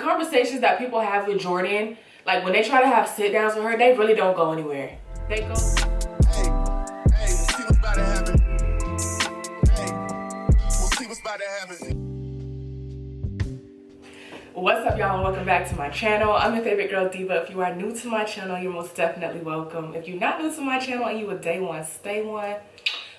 conversations that people have with Jordan, like when they try to have sit downs with her, they really don't go anywhere. They go. Hey, let's see what's about to happen. Hey, we'll see what's about to happen. What's up, y'all, and welcome back to my channel. I'm your favorite girl, Diva. If you are new to my channel, you're most definitely welcome. If you're not new to my channel and you a day one, stay one.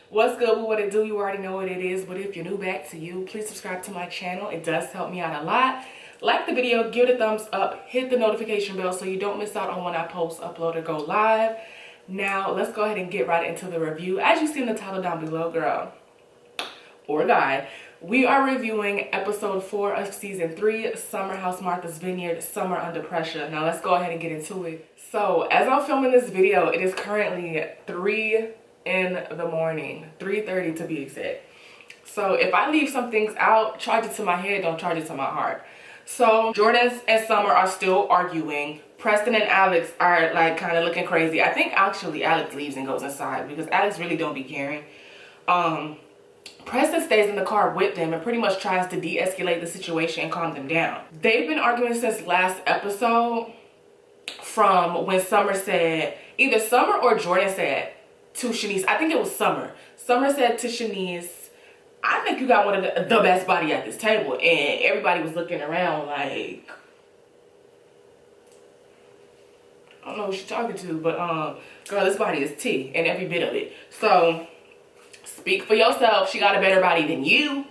What's good? What it do? You already know what it is. But if you're new, back to you. Please subscribe to my channel. It does help me out a lot. Like the video, give it a thumbs up, hit the notification bell so you don't miss out on when I post, upload, or go live. Now, let's go ahead and get right into the review. As you see in the title down below, girl or guy, we are reviewing episode 4 of season 3, Summer House Martha's Vineyard, Summer Under Pressure. Now, let's go ahead and get into it. So, as I'm filming this video, it is currently 3 in the morning, 3:30 to be exact. So, if I leave some things out, charge it to my head, don't charge it to my heart. So, Jordan and Summer are still arguing. Preston and Alex are like kind of looking crazy. I think actually Alex leaves and goes inside because Alex really don't be caring. Preston stays in the car with them and pretty much tries to de-escalate the situation and calm them down. They've been arguing since last episode, from when Summer said, either Summer or Jordan said to Shanice, I think it was Summer. Summer said to Shanice, I think you got one of the best body at this table. And everybody was looking around like, I don't know who she's talking to, but girl, this body is tea and every bit of it. So speak for yourself. She got a better body than you.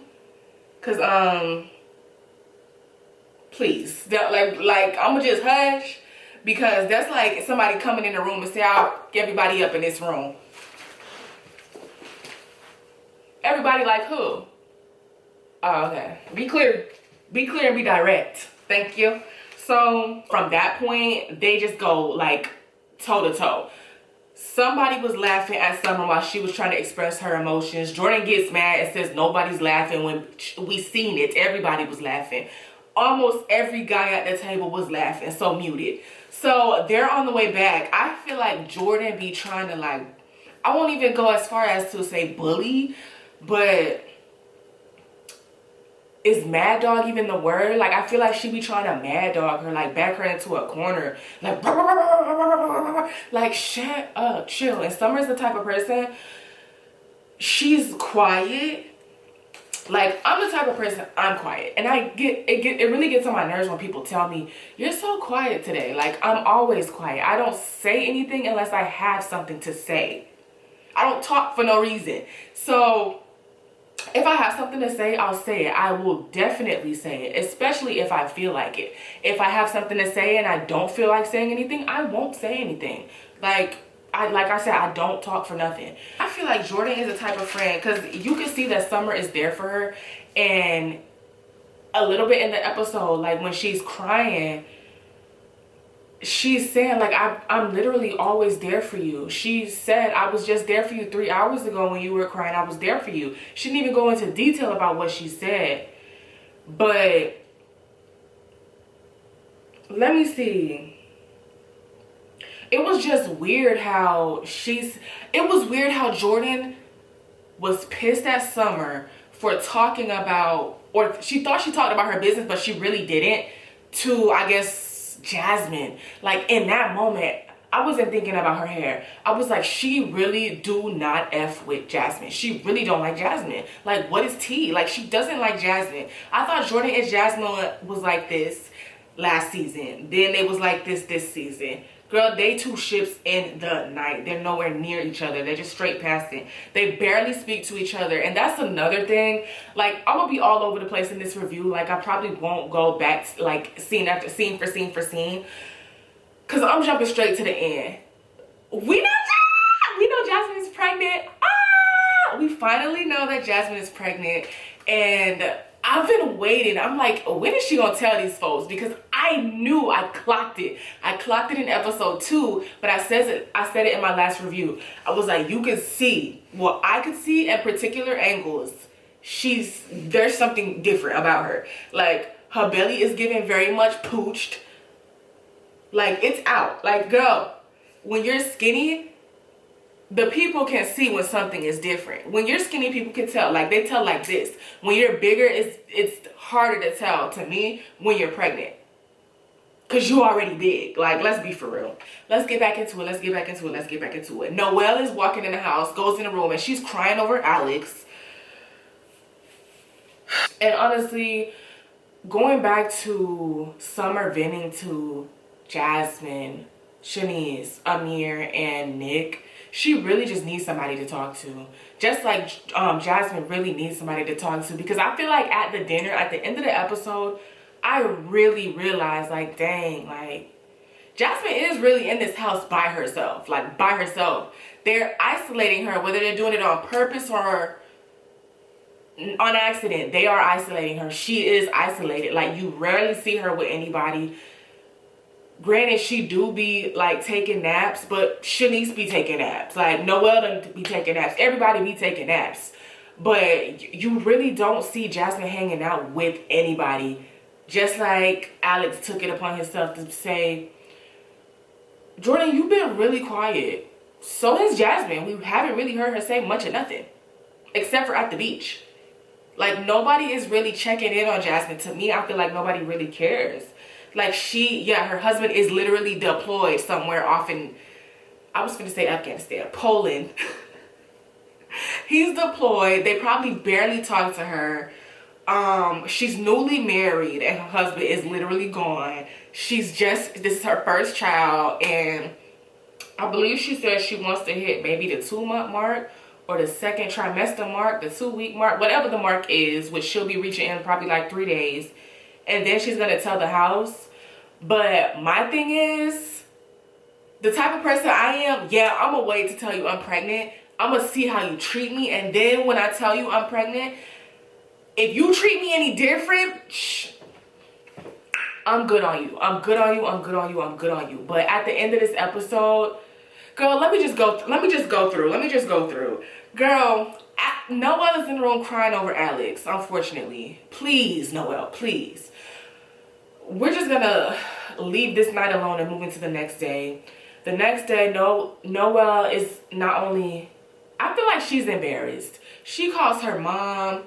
Cause please, that like I'ma just hush, because that's like somebody coming in the room and say, I'll get everybody up in this room. Everybody like who? Oh, okay. Be clear and be direct. Thank you. So from that point, they just go like toe to toe. Somebody was laughing at Summer while she was trying to express her emotions. Jordan gets mad and says nobody's laughing when we seen it. Everybody was laughing. Almost every guy at the table was laughing, so muted. So they're on the way back. I feel like Jordan be trying to like, I won't even go as far as to say bully, but is mad dog even the word? Like, I feel like she be trying to mad dog her, like back her into a corner, like shut up, chill. And Summer's the type of person, she's quiet. Like, I'm the type of person, I'm quiet. And it really gets on my nerves when people tell me, you're so quiet today. Like, I'm always quiet. I don't say anything unless I have something to say. I don't talk for no reason. So if I have something to say, I'll say it. I will definitely say it, especially if I feel like it. If I have something to say and I don't feel like saying anything, I won't say anything. Like I said, I don't talk for nothing. I feel like Jordan is the type of friend, because you can see that Summer is there for her. And a little bit in the episode, like when she's crying, she's saying like, I'm literally always there for you. She said, I was just there for you 3 hours ago when you were crying. I was there for you. She didn't even go into detail about what she said. But let me see. It was just weird how Jordan was pissed at Summer for talking about, or she thought she talked about her business, but she really didn't, to, I guess, Jasmine. Like, in that moment, I wasn't thinking about her hair. I was like, she really do not F with Jasmine. She really don't like Jasmine. Like, what is tea? Like, she doesn't like Jasmine. I thought Jordan and Jasmine was like this last season. Then they was like this season. Girl, they two ships in the night. They're nowhere near each other. They're just straight passing. They barely speak to each other. And that's another thing. Like, I'm going to be all over the place in this review. Like, I probably won't go back, like, scene after scene for scene for scene, because I'm jumping straight to the end. We know Jasmine is pregnant. We finally know that Jasmine is pregnant. And I've been waiting. I'm like, when is she gonna tell these folks? Because I knew, I clocked it. I clocked it in episode 2, but I said it in my last review. I was like, you can see, what I could see at particular angles, there's something different about her. Like, her belly is giving very much pooched. Like, it's out. Like, girl, when you're skinny, the people can see when something is different. When you're skinny, people can tell. Like, they tell like this. When you're bigger, it's harder to tell, to me, when you're pregnant. Cause you already big. Like, let's be for real. Let's get back into it. Noelle is walking in the house, goes in the room, and she's crying over Alex. And honestly, going back to Summer venting to Jasmine, Shanice, Amir, and Nick, she really just needs somebody to talk to. Just like Jasmine really needs somebody to talk to. Because I feel like at the dinner, at the end of the episode, I really realized, like, dang, like, Jasmine is really in this house by herself. Like, by herself. They're isolating her, whether they're doing it on purpose or on accident. They are isolating her. She is isolated. Like, you rarely see her with anybody. Granted, she do be, like, taking naps, but Shanice be taking naps. Like, Noelle don't be taking naps. Everybody be taking naps. But you really don't see Jasmine hanging out with anybody. Just like Alex took it upon himself to say, Jordan, you've been really quiet. So has Jasmine. We haven't really heard her say much of nothing. Except for at the beach. Like, nobody is really checking in on Jasmine. To me, I feel like nobody really cares. Like, her husband is literally deployed somewhere off in, I was going to say Afghanistan, Poland. He's deployed. They probably barely talk to her. She's newly married and her husband is literally gone. This is her first child, and I believe she said she wants to hit maybe the 2-month mark or the second trimester mark, the 2-week mark, whatever the mark is, which she'll be reaching in probably like 3 days. And then she's going to tell the house. But my thing is, the type of person I am, yeah, I'm going to wait to tell you I'm pregnant. I'm going to see how you treat me. And then when I tell you I'm pregnant, if you treat me any different, I'm good on you. I'm good on you. But at the end of this episode, girl, let me just go through. Girl, Noelle is in the room crying over Alex, unfortunately. Please, Noelle, please. We're just gonna leave this night alone and move into the next day. The next day, Noelle is not only, I feel like she's embarrassed. She calls her mom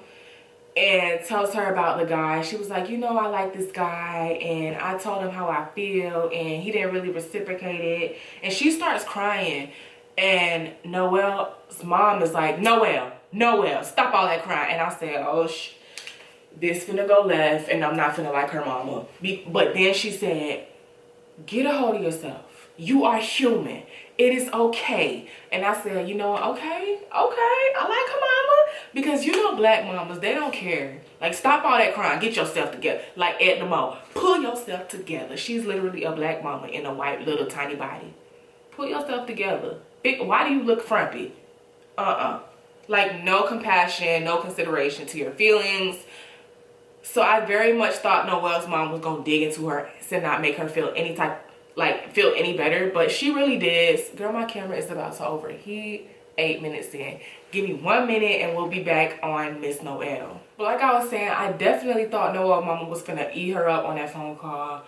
and tells her about the guy. She was like, I like this guy, and I told him how I feel, and he didn't really reciprocate it. And she starts crying, and Noelle's mom is like, Noelle, stop all that crying. And I said, oh, this finna go left, and I'm not finna like her mama. But then she said, get a hold of yourself. You are human. It is okay. And I said, okay, I like her mama. Because black mamas, they don't care. Like, stop all that crying. Get yourself together. Like Ed the Mo. Pull yourself together. She's literally a black mama in a white little tiny body. Pull yourself together. Why do you look frumpy? Like, no compassion, no consideration to your feelings. So I very much thought Noelle's mom was going to dig into her to not make her feel any better. But she really did. Girl, my camera is about to overheat. 8 minutes in. Give me 1 minute and we'll be back on Miss Noelle. But like I was saying, I definitely thought Noelle's mama was going to eat her up on that phone call.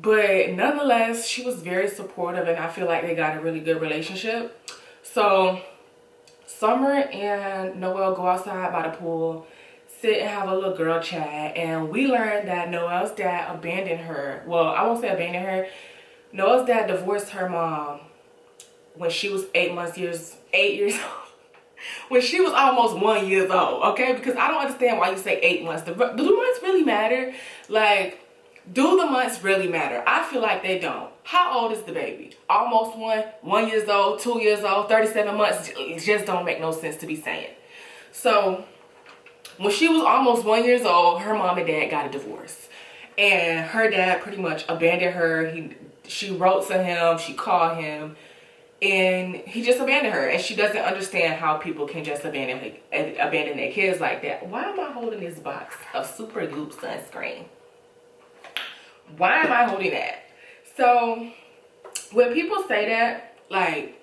But nonetheless, she was very supportive, and I feel like they got a really good relationship. So Summer and Noelle go outside by the pool, sit and have a little girl chat, and we learned that Noelle's dad abandoned her. Well, I won't say abandoned her. Noelle's dad divorced her mom when she was 8 years old. When she was almost 1 year old, okay? Because I don't understand why you say 8 months. Do the months really matter? Like, do the months really matter? I feel like they don't. How old is the baby? Almost 1 year old, 2 years old, 37 months. It just don't make no sense to be saying. So when she was almost 1 year old, her mom and dad got a divorce. And her dad pretty much abandoned her. She wrote to him, she called him, and he just abandoned her. And she doesn't understand how people can just abandon their kids like that. Why am I holding this box of Super Goop sunscreen? Why am I holding that? So when people say that, like,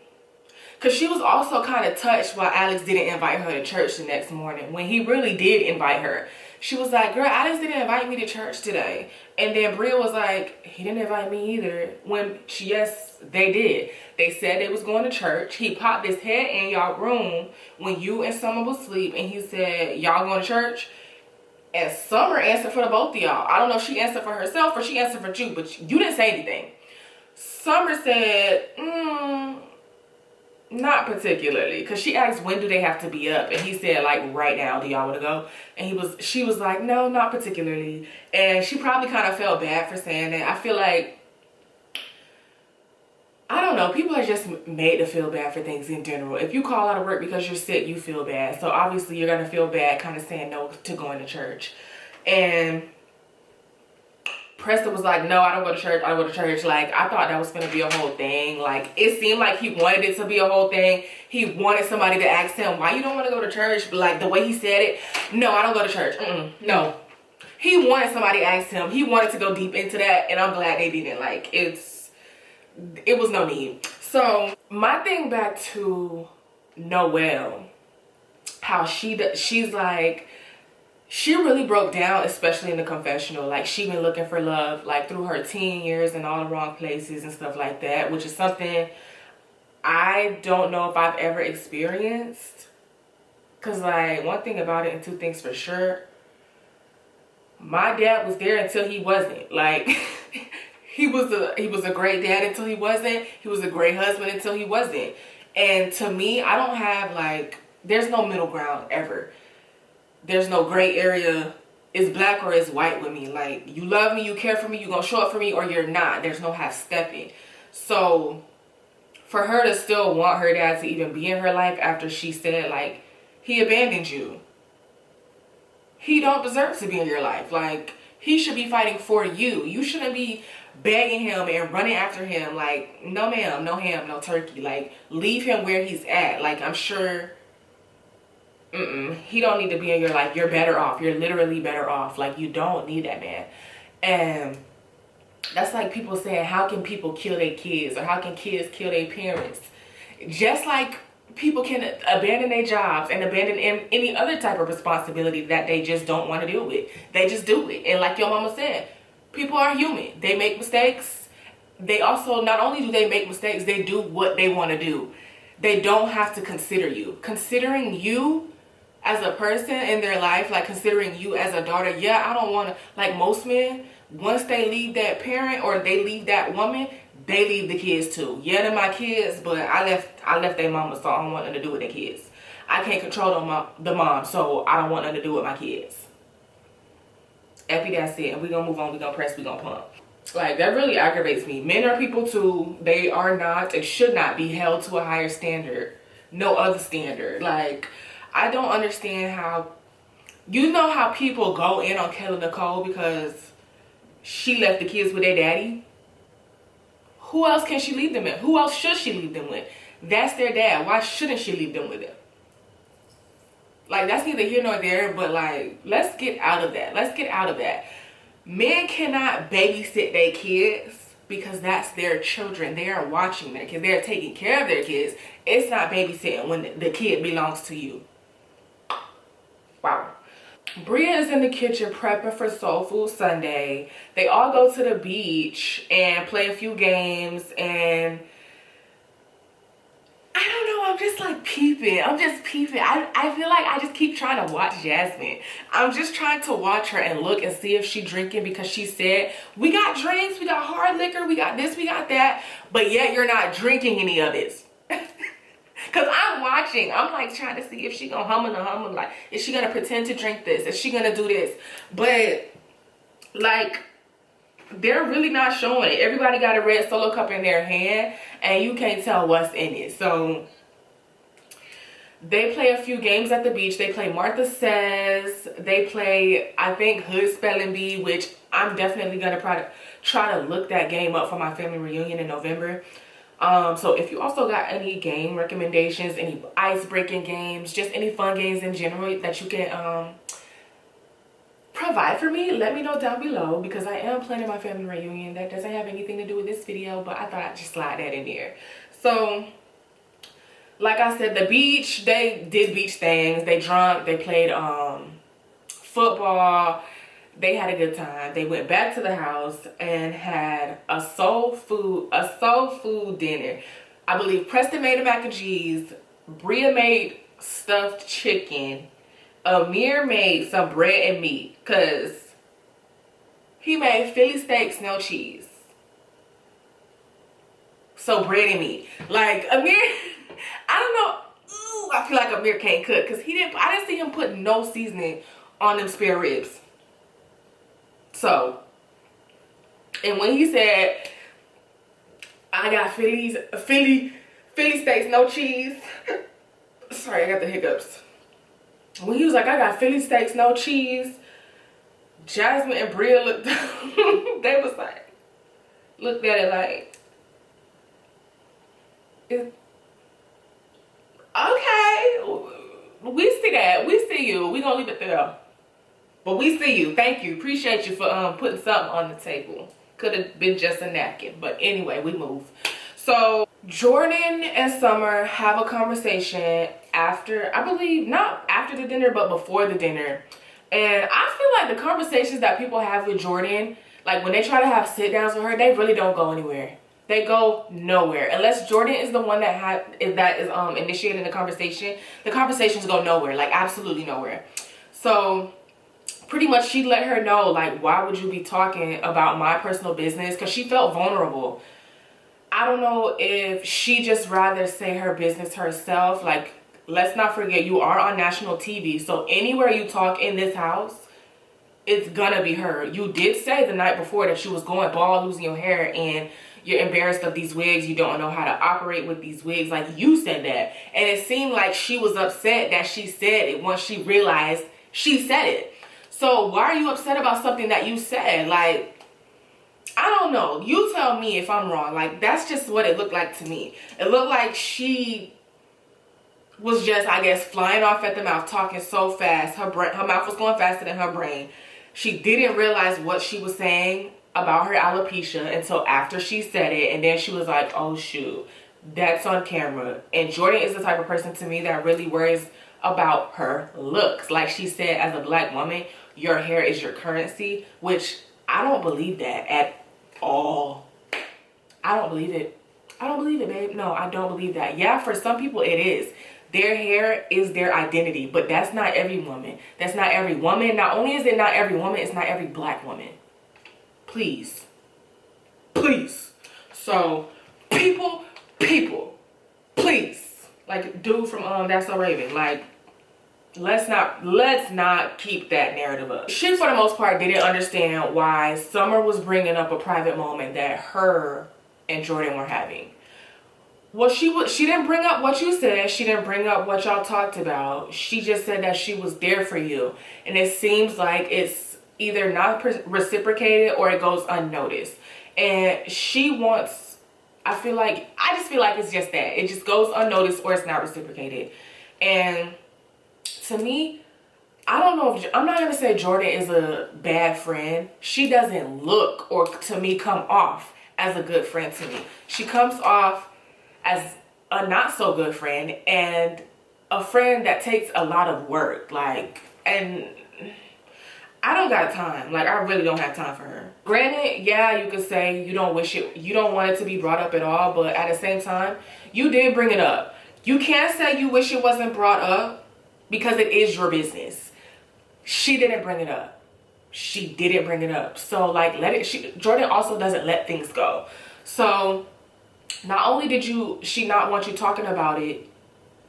because she was also kind of touched why Alex didn't invite her to church the next morning, when he really did invite her. She was like, girl, Alex didn't invite me to church today. And then Bria was like, he didn't invite me either. When yes, they did. They said they was going to church. He popped his head in y'all room when you and Summer was asleep, and he said, y'all going to church? And Summer answered for the both of y'all. I don't know if she answered for herself or she answered for you, but you didn't say anything. Summer said, not particularly, because she asked when do they have to be up, and he said like right now, do y'all want to go? And she was like, no, not particularly. And she probably kind of felt bad for saying that. I feel like, I don't know, people are just made to feel bad for things in general. If you call out of work because you're sick, you feel bad. So obviously you're going to feel bad kind of saying no to going to church. And Preston was like, no, I don't go to church. I don't go to church. Like, I thought that was going to be a whole thing. Like, it seemed like he wanted it to be a whole thing. He wanted somebody to ask him, why you don't want to go to church? But like, the way he said it, no, I don't go to church. No. He wanted somebody to ask him. He wanted to go deep into that. And I'm glad they didn't. Like, it was no need. So my thing back to Noelle, how she's like, she really broke down, especially in the confessional. Like, she been looking for love like through her teen years in all the wrong places and stuff like that, which is something I don't know if I've ever experienced. Cause like, one thing about it and two things for sure, my dad was there until he wasn't. Like he was a great dad until he wasn't. He was a great husband until he wasn't. And to me, I don't have like, there's no middle ground ever. There's no gray area. It's black or it's white with me. Like, you love me, you care for me, you gonna show up for me, or you're not. There's no half stepping. So for her to still want her dad to even be in her life after she said like, he abandoned you. He don't deserve to be in your life. Like, he should be fighting for you. You shouldn't be begging him and running after him. Like, no ma'am, no ham, no turkey. Like, leave him where he's at. Like, I'm sure, he don't need to be in your life. You're better off. You're literally better off. Like, you don't need that man. And that's like people saying, how can people kill their kids? Or how can kids kill their parents? Just like people can abandon their jobs and abandon any other type of responsibility that they just don't want to deal with. They just do it. And like your mama said, people are human. They make mistakes. They also, not only do they make mistakes, they do what they want to do. They don't have to consider you. Considering you as a person in their life, like considering you as a daughter, yeah, I don't want to, like most men, once they leave that parent or they leave that woman, they leave the kids too. Yeah, they're my kids, but I left their mama, so I don't want nothing to do with their kids. I can't control the mom, so I don't want nothing to do with my kids. Effie, that's it. And we're gonna move on, we're gonna press, we're gonna pump. Like, that really aggravates me. Men are people too. They are not and should not be held to a higher standard. No other standard. Like, I don't understand how, you know how people go in on Kelly Nicole because she left the kids with their daddy? Who else can she leave them with? Who else should she leave them with? That's their dad. Why shouldn't she leave them with him? Like, that's neither here nor there, but like, let's get out of that. Let's get out of that. Men cannot babysit their kids because that's their children. They are watching their kids. They're taking care of their kids. It's not babysitting when the kid belongs to you. Wow. Bria is in the kitchen prepping for Soul Food Sunday. They all go to the beach and play a few games, and I don't know, I'm just like peeping. I'm just peeping. I feel like I just keep trying to watch Jasmine. I'm just trying to watch her and look and see if she's drinking, because she said, we got drinks, we got hard liquor, we got this, we got that, but yet you're not drinking any of this. Because I'm watching. I'm like trying to see if she gonna hum. Like, is she gonna pretend to drink this? Is she gonna do this? But like, they're really not showing it. Everybody got a red Solo cup in their hand and you can't tell what's in it. So they play a few games at the beach. They play Martha Says. They play, I think, Hood Spelling Bee, which I'm definitely gonna try to look that game up for my family reunion in November. So if you also got any game recommendations, any ice-breaking games, just any fun games in general that you can provide for me, let me know down below, because I am planning my family reunion. That doesn't have anything to do with this video, but I thought I'd just slide that in there. So like I said, the beach, they did beach things. They drunk, they played football. They had a good time. They went back to the house and had a soul food dinner. I believe Preston made a mac and cheese. Bria made stuffed chicken. Amir made some bread and meat. Because he made Philly steaks, no cheese. So bread and meat. Like, Amir, I don't know. Ooh, I feel like Amir can't cook. Because I didn't see him put no seasoning on them spare ribs. So, and when he said, I got Philly steaks, no cheese. Sorry, I got the hiccups. When he was like, I got Philly steaks, no cheese. Jasmine and Bria looked, they was like, looked at it like, okay, we see that. We see you. We gonna leave it there. But we see you. Thank you. Appreciate you for putting something on the table. Could have been just a napkin. But anyway, we move. So Jordan and Summer have a conversation after, I believe, not after the dinner, but before the dinner. And I feel like the conversations that people have with Jordan, like when they try to have sit downs with her, they really don't go anywhere. They go nowhere. Unless Jordan is the one that is initiating the conversations go nowhere, like absolutely nowhere. So pretty much she let her know, like, why would you be talking about my personal business? Because she felt vulnerable. I don't know if she just rather say her business herself. Like, let's not forget, you are on national TV. So anywhere you talk in this house, it's gonna be heard. You did say the night before that you was going bald, losing your hair, and you're embarrassed of these wigs. You don't know how to operate with these wigs. Like, you said that. And it seemed like she was upset that she said it once she realized she said it. So why are you upset about something that you said? Like, I don't know. You tell me if I'm wrong. Like, that's just what it looked like to me. It looked like she was just, I guess, flying off at the mouth, talking so fast. Her mouth was going faster than her brain. She didn't realize what she was saying about her alopecia until after she said it. And then she was like, oh, shoot, that's on camera. And Jordan is the type of person to me that really worries about her looks. Like she said, as a black woman, your hair is your currency, which I don't believe that at all. I don't believe it. I don't believe it, babe. No, I don't believe that. Yeah, for some people it is. Their hair is their identity, but that's not every woman. That's not every woman. Not only is it not every woman, it's not every black woman. Please. Please. So, people, please. Like, dude from That's So Raven. Like, let's not keep that narrative up. She, for the most part, didn't understand why Summer was bringing up a private moment that her and Jordan were having. Well, she didn't bring up what you said. She didn't bring up what y'all talked about. She just said that she was there for you. And it seems like it's either not reciprocated or it goes unnoticed. And she wants, I just feel like it's just that. It just goes unnoticed or it's not reciprocated. And to me, I don't know if, I'm not going to say Jordan is a bad friend. She doesn't look or to me come off as a good friend to me. She comes off as a not so good friend and a friend that takes a lot of work. Like, and I don't got time. Like, I really don't have time for her. Granted, yeah, you could say you don't want it to be brought up at all, but at the same time, you did bring it up. You can't say you wish it wasn't brought up because it is your business. She didn't bring it up. She didn't bring it up. So, like, Jordan also doesn't let things go. So, not only did she not want you talking about it,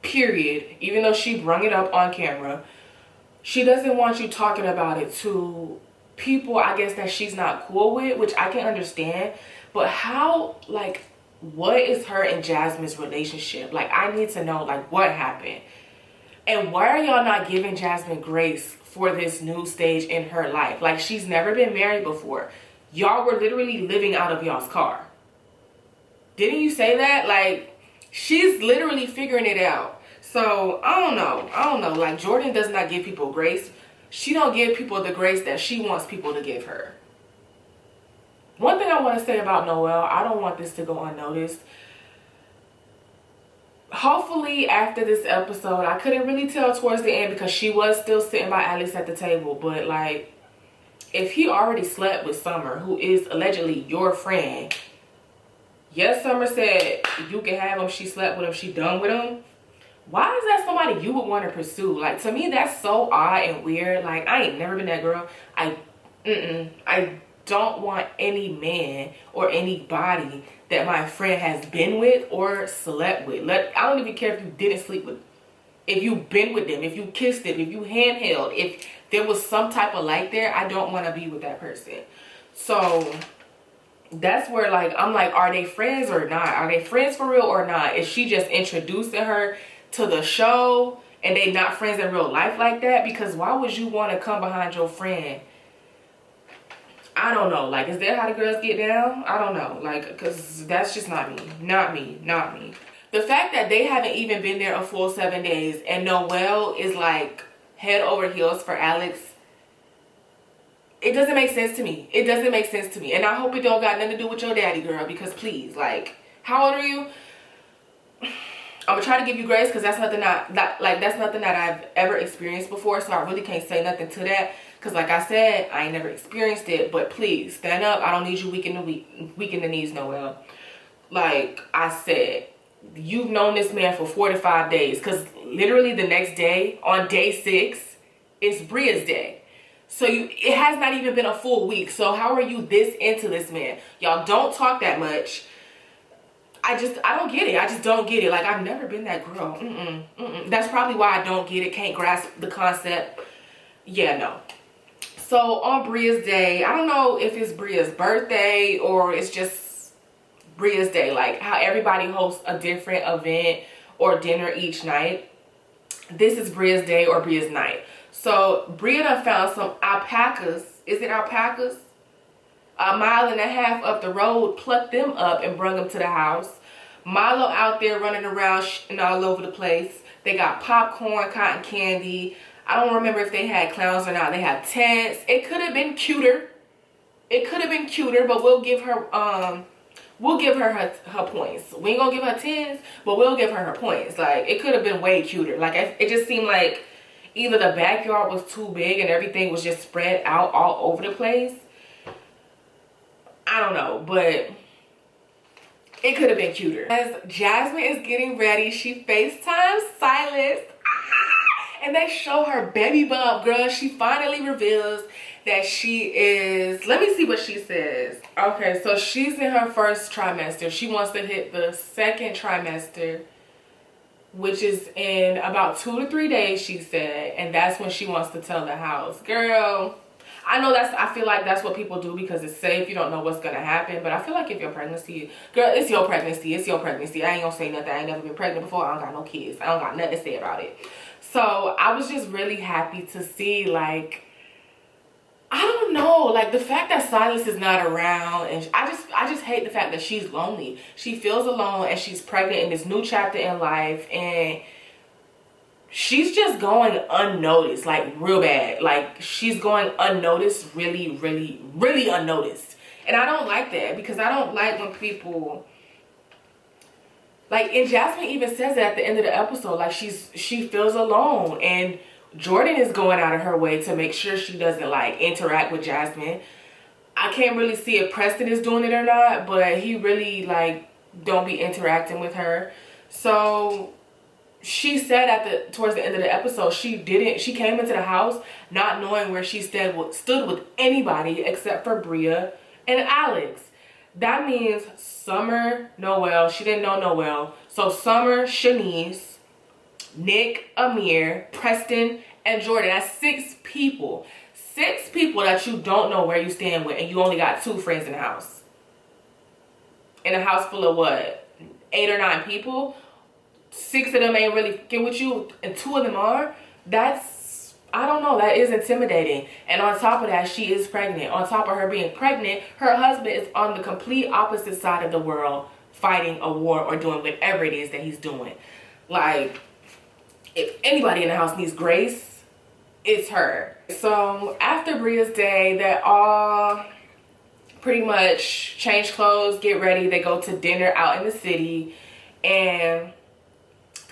period, even though she brung it up on camera, she doesn't want you talking about it to people, I guess, that she's not cool with, which I can understand. But how, like, what is her and Jasmine's relationship? Like, I need to know, like, what happened? And why are y'all not giving Jasmine grace for this new stage in her life? Like, she's never been married before. Y'all were literally living out of y'all's car. Didn't you say that? Like, she's literally figuring it out. So, I don't know. Like, Jordan does not give people grace. She don't give people the grace that she wants people to give her. One thing I want to say about Noelle, I don't want this to go unnoticed. Hopefully, after this episode, I couldn't really tell towards the end because she was still sitting by Alex at the table. But, like, if he already slept with Summer, who is allegedly your friend, yes, Summer said you can have him, she slept with him, she done with him. why is that somebody you would want to pursue? Like, to me, that's so odd and weird. Like, I ain't never been that girl. I don't want any man or anybody that my friend has been with or slept with. I don't even care if you didn't sleep with, if you've been with them, if you kissed them, if you handheld, if there was some type of light there, I don't want to be with that person. So that's where, like, I'm like, are they friends or not? Are they friends for real or not? Is she just introducing her to the show and they not friends in real life like that? Because why would you want to come behind your friend? I don't know. Like, is that how the girls get down? I don't know. Like, because that's just not me. Not me. Not me. The fact that they haven't even been there a full 7 days and Noelle is like head over heels for Alex, it doesn't make sense to me. It doesn't make sense to me. And I hope it don't got nothing to do with your daddy, girl, because please, like, how old are you? I'm gonna try to give you grace because that's nothing that's nothing that I've ever experienced before, so I really can't say nothing to that. Because like I said, I ain't never experienced it. But please, stand up. I don't need you weak in the knees, Noelle. Like I said, you've known this man for 4 to 5 days. Because literally the next day, on day 6, is Bria's day. So it has not even been a full week. So how are you this into this man? Y'all don't talk that much. I don't get it. I just don't get it. Like, I've never been that girl. That's probably why I don't get it. Can't grasp the concept. Yeah, no. So on Bria's day, I don't know if it's Bria's birthday or it's just Bria's day. Like how everybody hosts a different event or dinner each night. This is Bria's day or Bria's night. So Bria done found some alpacas. Is it alpacas? 1.5 miles up the road, plucked them up and brought them to the house. Milo out there running around and all over the place. They got popcorn, cotton candy. I don't remember if they had clowns or not. They had tents. It could have been cuter. It could have been cuter, but we'll give her her points. We ain't gonna give her 10s, but we'll give her points. Like, it could have been way cuter. Like, it just seemed like either the backyard was too big and everything was just spread out all over the place. I don't know, but it could have been cuter. As Jasmine is getting ready, she FaceTimes Silas. And they show her baby bump, girl. She finally reveals that she is, let me see what she says. Okay, so she's in her first trimester. She wants to hit the second trimester, which is in about 2 to 3 days, she said. And that's when she wants to tell the house. Girl, I feel like that's what people do because it's safe. You don't know what's going to happen. But I feel like if your pregnancy, girl, it's your pregnancy. It's your pregnancy. I ain't going to say nothing. I ain't never been pregnant before. I don't got no kids. I don't got nothing to say about it. So I was just really happy to see, like, I don't know, like the fact that Silas is not around, and I just hate the fact that she's lonely. She feels alone and she's pregnant in this new chapter in life, and she's just going unnoticed, like real bad. Like she's going unnoticed, really, really, really unnoticed. And I don't like that because I don't like when people, like, and Jasmine even says it at the end of the episode, like she feels alone, and Jordan is going out of her way to make sure she doesn't like interact with Jasmine. I can't really see if Preston is doing it or not, but he really like don't be interacting with her. So she said towards the end of the episode, she came into the house not knowing where she stood with anybody except for Bria and Alex. That means Summer, Noelle, she didn't know Noelle. So Summer, Shanice, Nick, Amir, Preston, and Jordan. That's 6 people. 6 people that you don't know where you stand with, and you only got 2 friends in the house. In a house full of what? 8 or 9 people? 6 of them ain't really fucking with you, and 2 of them are? That's, I don't know, that is intimidating. And on top of that, she is pregnant. On top of her being pregnant, her husband is on the complete opposite side of the world, fighting a war or doing whatever it is that he's doing. Like, if anybody in the house needs grace, it's her. So after Bria's day, they all pretty much change clothes, get ready. They go to dinner out in the city. And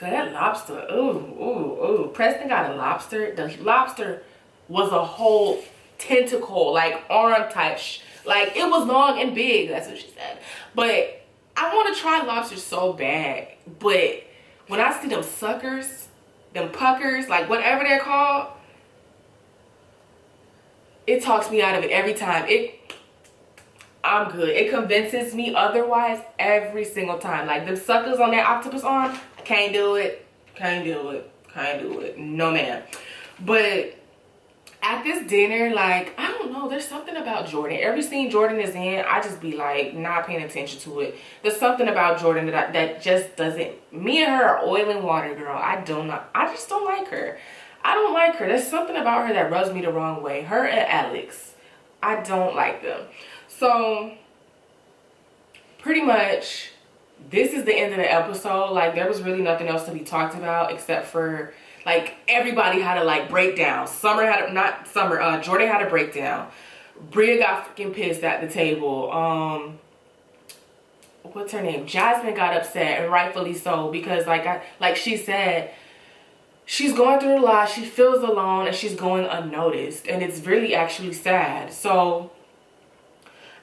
that lobster, ooh. Preston got a lobster. The lobster was a whole tentacle, like arm type. Like it was long and big. That's what she said. But I want to try lobster so bad. But when I see them suckers, them puckers, like whatever they're called, it talks me out of it every time. I'm good. It convinces me otherwise every single time. Like them suckers on that octopus arm, I can't do it. Can't do it. Can't do it. No, man. But at this dinner, like, I don't know, there's something about Jordan. Every scene Jordan is in, I just be like not paying attention to it. There's something about Jordan that just doesn't. Me and her are oil and water, girl. I just don't like her. I don't like her. There's something about her that rubs me the wrong way. Her and Alex, I don't like them. So pretty much this is the end of the episode. Like, there was really nothing else to be talked about except for, like, everybody had a, like, breakdown. Jordan had a breakdown. Bria got freaking pissed at the table. What's her name? Jasmine got upset, and rightfully so, because like she said, she's going through a lot, she feels alone, and she's going unnoticed, and it's really actually sad. So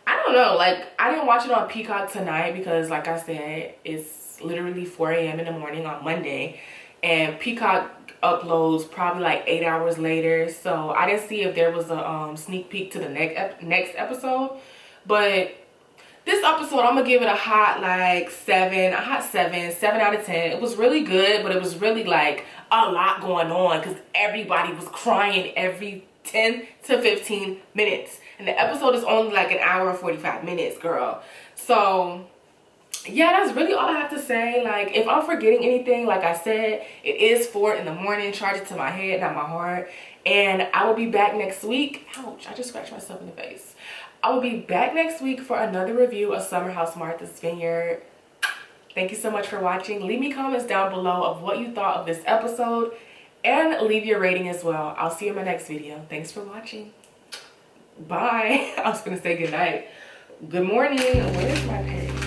I don't know, like, I didn't watch it on Peacock tonight because, like I said, it's literally 4 a.m. in the morning on Monday, and Peacock uploads probably like 8 hours later, so I didn't see if there was a sneak peek to the next episode. But this episode, I'm gonna give it a hot 7 out of 10. It was really good, but it was really like a lot going on because everybody was crying every 10 to 15 minutes, and the episode is only like an hour and 45 minutes, girl. So yeah, that's really all I have to say. Like, if I'm forgetting anything, like I said, it is 4 in the morning. Charge it to my head, not my heart. And I will be back next week. Ouch, I just scratched myself in the face. I will be back next week for another review of Summer House Martha's Vineyard. Thank you so much for watching. Leave me comments down below of what you thought of this episode, and leave your rating as well. I'll see you in my next video. Thanks for watching. Bye. I was gonna say good night. Good morning. Where's my page?